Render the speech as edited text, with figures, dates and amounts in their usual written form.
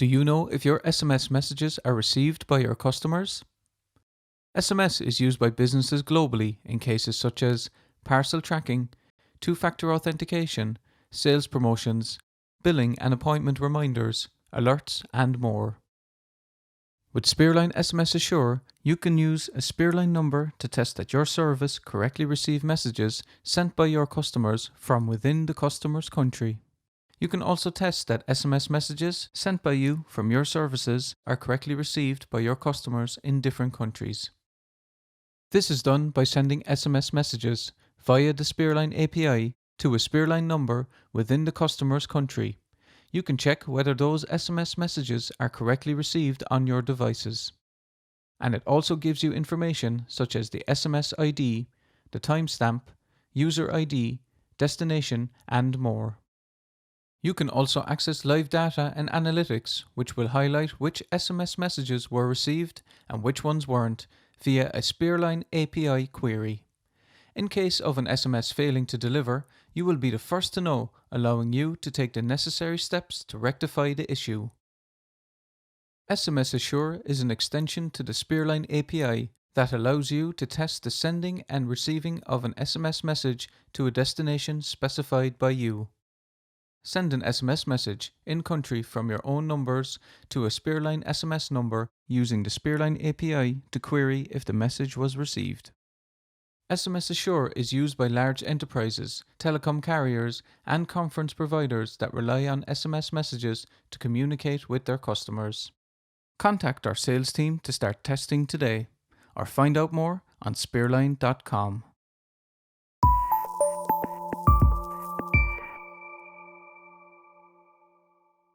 Do you know if your SMS messages are received by your customers? SMS is used by businesses globally in cases such as parcel tracking, two-factor authentication, sales promotions, billing and appointment reminders, alerts, and more. With Spearline SMS Assure, you can use a Spearline number to test that your service correctly receives messages sent by your customers from within the customer's country. You can also test that SMS messages sent by you from your services are correctly received by your customers in different countries. This is done by sending SMS messages via the Spearline API to a Spearline number within the customer's country. You can check whether those SMS messages are correctly received on your devices. And it also gives you information such as the SMS ID, the timestamp, user ID, destination, and more. You can also access live data and analytics, which will highlight which SMS messages were received and which ones weren't via a Spearline API query. In case of an SMS failing to deliver, you will be the first to know, allowing you to take the necessary steps to rectify the issue. SMS Assure is an extension to the Spearline API that allows you to test the sending and receiving of an SMS message to a destination specified by you. Send an SMS message in country from your own numbers to a Spearline SMS number using the Spearline API to query if the message was received. SMS Assure is used by large enterprises, telecom carriers, and conference providers that rely on SMS messages to communicate with their customers. Contact our sales team to start testing today, or find out more on spearline.com.